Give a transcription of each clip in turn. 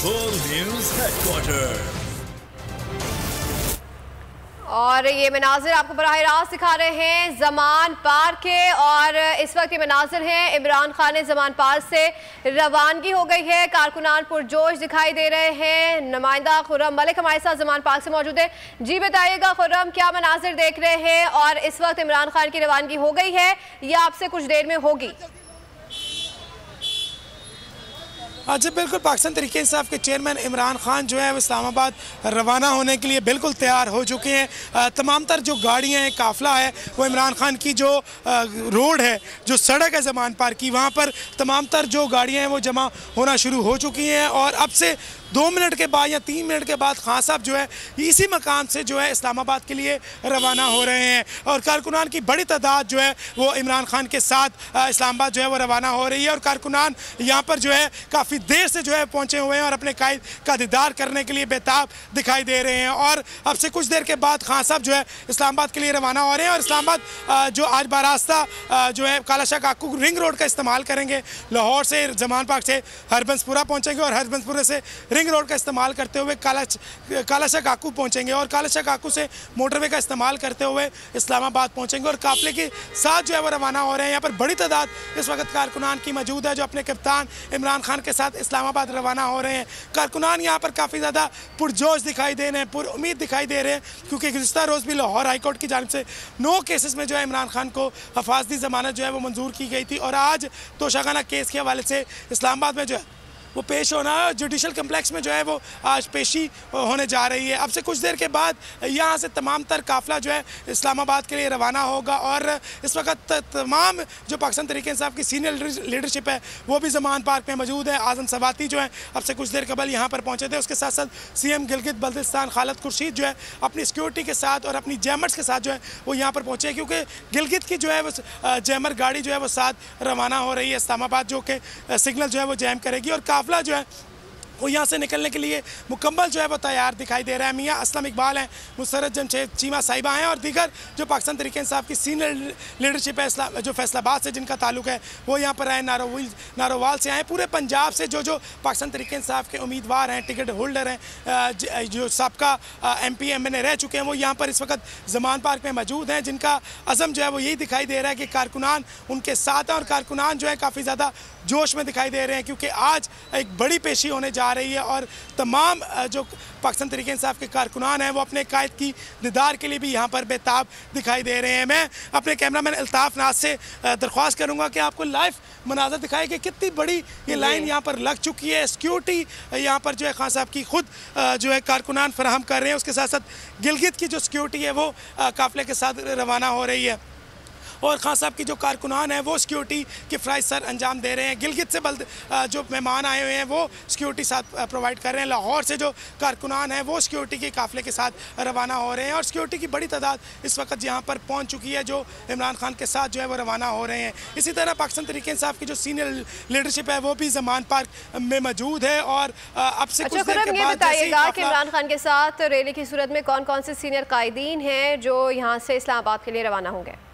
Full news headquarter. और ये मनाजिर आपको बराह रास्त दिखा रहे हैं ज़मान पार्क के, और इस वक्त ये मनाजिर हैं इमरान खान ने ज़मान पार्क से रवानगी हो गई है। कारकुनान पुरजोश दिखाई दे रहे हैं। नुमाइंदा खुर्रम मलिक हमारे साथ ज़मान पार्क से मौजूद है। जी बताइएगा खुर्रम, क्या मनाजिर देख रहे हैं और इस वक्त इमरान खान की रवानगी हो गई है या आपसे कुछ देर में होगी? जी बिल्कुल, पाकिस्तान तहरीक इंसाफ के चेयरमैन इमरान खान जो है वो इस्लामाबाद रवाना होने के लिए बिल्कुल तैयार हो चुके हैं। तमाम तर जो गाड़ियाँ हैं, काफ़िला है, वो इमरान खान की जो रोड है, जो सड़क है ज़मान पार्क की, वहाँ पर तमाम तर जो गाड़ियाँ हैं वो जमा होना शुरू हो चुकी हैं। और अब से 2 मिनट के बाद या 3 मिनट के बाद खान साहब जो है इसी मकाम से जो है इस्लामाबाद के लिए रवाना हो रहे हैं। और कारकुनान की बड़ी तादाद जो है वो इमरान खान के साथ इस्लामाबाद जो है वो रवाना हो रही है। और कारकुनान यहाँ पर जो है काफ़ी देर से जो है पहुँचे हुए हैं और अपने कायद का दीदार करने के लिए बेताब दिखाई दे रहे हैं। और अब से कुछ देर के बाद खान साहब जो है इस्लामाबाद के लिए रवाना हो रहे हैं। और इस्लामाबाद जो आज बारास्ता जो है कालाशाह काकू रिंग रोड का इस्तेमाल करेंगे। लाहौर से ज़मान पार्क से हरबंसपुरा पहुँचेंगे और हरबंसपुरा से रिंग रोड का इस्तेमाल करते हुए कालाशाह काकू पहुंचेंगे और कालाशाह काकू से मोटरवे का इस्तेमाल करते हुए इस्लामाबाद पहुंचेंगे। और काफिले के साथ जो है वो रवाना हो रहे हैं। यहाँ पर बड़ी तादाद इस वक्त कारकुनान की मौजूद है जो अपने कप्तान इमरान खान के साथ इस्लामाबाद रवाना हो रहे हैं। कारकुनान यहाँ पर काफ़ी ज़्यादा पुरजोश दिखाई दे रहे हैं, पुरुम्मीद दिखाई दे रहे हैं, क्योंकि गुज़िश्ता रोज़ भी लाहौर हाईकोर्ट की जानिब से 9 केसेस में जो है इमरान खान को हफाजती ज़मानत जो है वो मंजूर की गई थी। और आज तोशाखाना केस के हवाले से इस्लामाबाद में जो है वो पेश होना है। जुडिशल कम्प्लेक्स में जो है वो आज पेशी होने जा रही है। अब से कुछ देर के बाद यहाँ से तमाम तर काफ़िला जो है इस्लामाबाद के लिए रवाना होगा। और इस वक्त तमाम जो पाकिस्तान तहरीक इंसाफ की सीनियर लीडरशिप है वो भी ज़मान पार्क में मौजूद है। आज़म सवाती जो है अब से कुछ देर कबल यहाँ पर पहुँचे थे। उसके साथ साथ CM गिलगित बल्तिस्तान खालिद खुर्शीद जो है अपनी सिक्योरिटी के साथ और अपनी जैमर्स के साथ जो है वो यहाँ पर पहुँचे, क्योंकि गिलगित की जो है वो जैमर गाड़ी जो है वो साथ रवाना हो रही है इस्लामाबाद, जो कि सिग्नल जो है वो जैम करेगी। और काफ़िला जो है वो यहाँ से निकलने के लिए मुकम्मल जो है वो तैयार दिखाई दे रहा है। मियाँ असलम इकबाल हैं, मुसर्रत जमशेद चीमा साहिबा हैं और दीगर जो पाकिस्तान तहरीक इंसाफ की सीनियर लीडरशिप है जो फैसलाबाद से जिनका ताल्लुक है वो यहाँ पर आए, नारोवाल से आए। पूरे पंजाब से जो पाकिस्तान तहरीक इंसाफ के उम्मीदवार हैं, टिकट होल्डर हैं, जो सबका MP MNA रह चुके हैं, वो यहाँ पर इस वक्त ज़मान पार्क में मौजूद हैं, जिनका अज़म जो है वो यही दिखाई दे रहा है कि कारकुनान उनके साथ हैं। और कारकुनान जो है काफ़ी ज़्यादा जोश में दिखाई दे रहे हैं, क्योंकि आज एक बड़ी पेशी होने जा रही है। और तमाम जो पाकिस्तान तहरीक इंसाफ के कारकुनान हैं वो अपने कायद की दीदार के लिए भी यहाँ पर बेताब दिखाई दे रहे हैं। मैं अपने कैमरामैन अल्ताफ़ नाज से दरख्वास्त करूँगा कि आपको लाइव मनाज़र दिखाए कि कितनी बड़ी ये लाइन यहाँ पर लग चुकी है। सिक्योरिटी यहाँ पर जो है खान साहब की खुद जो है कारकुनान फराहम कर रहे हैं। उसके साथ साथ गिलगित की जो सिक्योरिटी है वो काफ़िले के साथ रवाना हो रही है। और खान साहब की जो कारकुनान है वो सिक्योरिटी के फ़राइज़ सर अंजाम दे रहे हैं। गिलगित से जो मेहमान आए हुए हैं वो सिक्योरिटी साथ प्रोवाइड कर रहे हैं। लाहौर से जो कारकुनान है वो सिक्योरिटी के काफ़िले के साथ रवाना हो रहे हैं। और सिक्योरिटी की बड़ी तादाद इस वक्त यहाँ पर पहुँच चुकी है जो इमरान खान के साथ जो है वो रवाना हो रहे हैं। इसी तरह पाकिस्तान तहरीक इंसाफ की जो सीनियर लीडरशिप है वो भी ज़मान पार्क में मौजूद है। और अब से कुछ देर के बाद बताइएगा कि इमरान खान के साथ रैली की सूरत में कौन कौन से सीनियर कायदीन हैं जो यहाँ से इस्लामाबाद के लिए रवाना होंगे?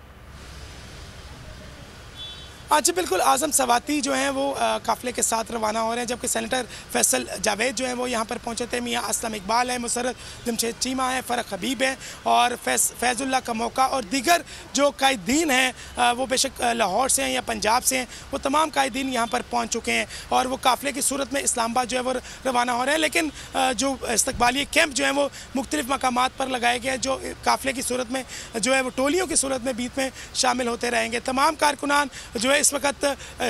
जी बिल्कुल, आज़म सवाती जो हैं वो काफ़िले के साथ रवाना हो रहे हैं, जबकि सेनेटर फैसल जावेद जो हैं वो यहाँ पर पहुँचे थे। मियाँ असलम इकबाल है, मुसर्रत जमशेद चीमा है, फ़रक हबीब है और फैज़ुल्लाह का मौका और दीगर जो कायदीन हैं वो बेशक लाहौर से हैं या पंजाब से हैं, वो तमाम कायदीन यहाँ पर पहुँच चुके हैं। और वो काफ़िले की सूरत में इस्लामाबाद जो है वो रवाना हो रहे हैं। लेकिन जो इस्तकबालिया कैंप जो हैं वो मुख्तलिफ़ मकामात पर लगाए गए हैं, जो काफ़िले की सूरत में जो है वो टोलियों की सूरत में बीच में शामिल होते रहेंगे। तमाम कारकुनान जो इस वक्त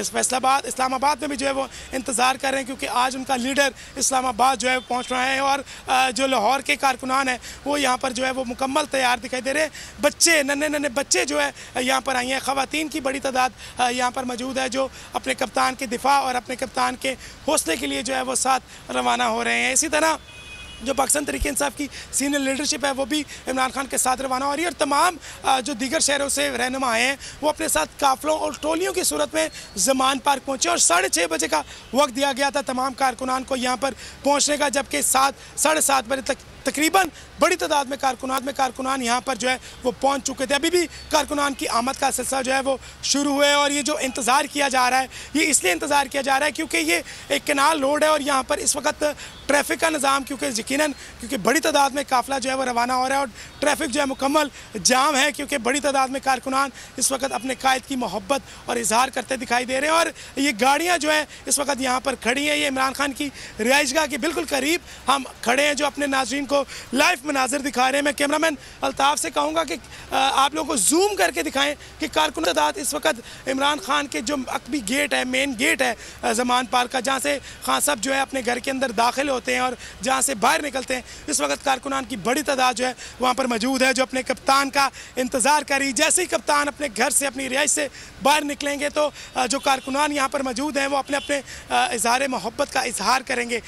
फैसलाबाद इस्लामाबाद में भी जो है वो इंतज़ार कर रहे हैं, क्योंकि आज उनका लीडर इस्लामाबाद जो है पहुंच रहा है। और जो लाहौर के कारकुनान हैं वो यहाँ पर जो है वो मुकम्मल तैयार दिखाई दे रहे हैं। बच्चे नन्हे बच्चे जो है यहाँ पर आई हैं। ख़वातीन की बड़ी तादाद यहाँ पर मौजूद है जो अपने कप्तान के दिफा और अपने कप्तान के हौसले के लिए जो है वो साथ रवाना हो रहे हैं। इसी तरह जो पाकिस्तान तहरीक इंसाफ की सीनियर लीडरशिप है वो भी इमरान खान के साथ रवाना हो रही है। और तमाम जो दीगर शहरों से रहनुमा आए हैं वो अपने साथ काफ़िलों और टोलियों की सूरत में ज़मान पार्क पहुँचे। और 6:30 बजे का वक्त दिया गया था तमाम कारकुनान को यहाँ पर पहुँचने का, जबकि 7 साढ़े 7 बजे तक तकरीबन बड़ी तादाद में कारकुनान यहाँ पर जो है वो पहुँच चुके थे। अभी भी कारकुनान की आमद का सिलसिला जो है वो शुरू हुआ है और ये जो इंतज़ार किया जा रहा है ये इसलिए इंतज़ार किया जा रहा है क्योंकि ये एक कैनाल रोड है और यहाँ पर इस वक्त ट्रैफिक का निज़ाम क्योंकि बड़ी तादाद में काफ़िला जो है वो रवाना हो रहा है और ट्रैफिक जो है मुकम्मल जाम है क्योंकि बड़ी तादाद में कारकुनान इस वक्त अपने कायद की मोहब्बत और इजहार करते दिखाई दे रहे हैं। और ये गाड़ियाँ जो है इस वक्त यहाँ पर खड़ी हैं। ये इमरान खान की रिहाइशगाह के बिल्कुल करीब हम खड़े हैं जो अपने नाज़रीन को लाइव मनाजिर दिखा रहे हैं। मैं कैमरामैन अल्ताफ़ से कहूँगा कि आप लोगों को जूम करके दिखाएँ कि कारकुनान तादाद इस वक्त इमरान खान के जो अकबी गेट है, मेन गेट है ज़मान पार्क का, जहाँ से खान साहब जो है अपने घर के अंदर दाखिल होते हैं और जहाँ से बाहर निकलते हैं, इस वक्त कारकुनान की बड़ी तादाद जो है वहाँ पर मौजूद है जो अपने कप्तान का इंतज़ार करी। जैसे ही कप्तान अपने घर से अपनी रिहाइश से बाहर निकलेंगे तो जो कारकुनान यहाँ पर मौजूद हैं वो अपने अपने इजहार मोहब्बत का इजहार करेंगे।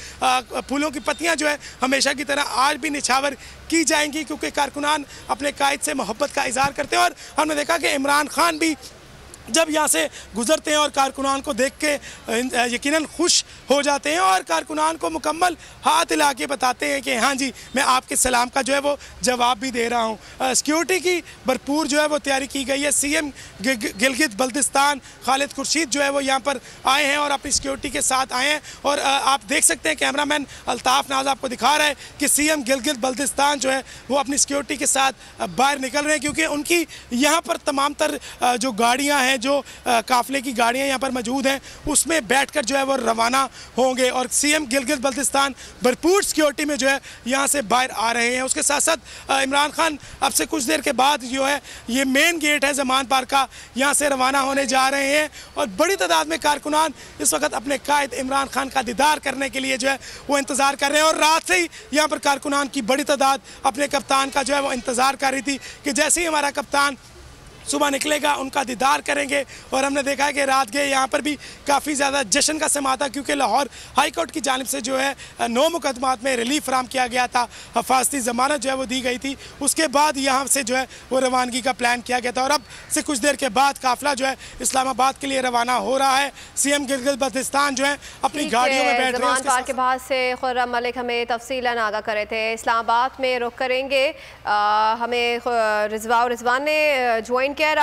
फूलों की पत्तियाँ जो है हमेशा की तरह आज भी निछावर की जाएंगी क्योंकि कारकुनान अपने कायद से मोहब्बत का इजहार करते हैं। और हमने देखा कि इमरान खान भी जब यहाँ से गुजरते हैं और कारकुनान को देख के यकीनन खुश हो जाते हैं और कारकुनान को मुकम्मल हाथ हिला के बताते हैं कि हाँ जी मैं आपके सलाम का जो है वो जवाब भी दे रहा हूँ। सिक्योरिटी की भरपूर जो है वो तैयारी की गई है। सीएम गिलगित बल्तिस्तान खालिद खुर्शीद जो है वो यहाँ पर आए हैं और अपनी सिक्योरिटी के साथ आए हैं और आप देख सकते हैं कैमरामैन अल्ताफ़ नाज आपको दिखा रहा है कि सीएम गिलगित बल्तिस्तान जो है वो अपनी सिक्योरिटी के साथ बाहर निकल रहे हैं क्योंकि उनकी यहाँ पर तमाम तर जो गाड़ियाँ हैं, जो काफिले की गाड़ियां यहाँ पर मौजूद हैं, उसमें बैठकर जो है वो रवाना होंगे और सीएम गिलगित बल्तिस्तान भरपूर सिक्योरिटी में जो है यहाँ से बाहर आ रहे हैं। उसके साथ साथ इमरान खान अब से कुछ देर के बाद जो है ये मेन गेट है ज़मान पार्क का, यहाँ से रवाना होने जा रहे हैं और बड़ी तादाद में कारकुनान इस वक्त अपने कायद इमरान खान का दीदार करने के लिए जो है वो इंतज़ार कर रहे हैं। और रात से ही यहाँ पर कारकुनान की बड़ी तादाद अपने कप्तान का जो है वो इंतज़ार कर रही थी कि जैसे ही हमारा कप्तान सुबह निकलेगा उनका दीदार करेंगे। और हमने देखा है कि रात के यहाँ पर भी काफ़ी ज़्यादा जश्न का समा था क्योंकि लाहौर हाई कोर्ट की जानिब से जो है 9 मुकदमात में रिलीफ फराम किया गया था, हिफाजती ज़मानत जो है वो दी गई थी। उसके बाद यहाँ से जो है वो रवानगी का प्लान किया गया था और अब से कुछ देर के बाद काफ़िला जो है इस्लामाबाद के लिए रवाना हो रहा है। सीएम गिलगित बल्तिस्तान जो है अपनी गाड़ियों में बैठ रहे हैं। ज़मान पार्क के बाद से खुर्रम मलिक हमें तफसीलन आगाह करे थे। इस्लामाबाद में रुख करेंगे, हमें रिजवान ने ज्वाइन किया है।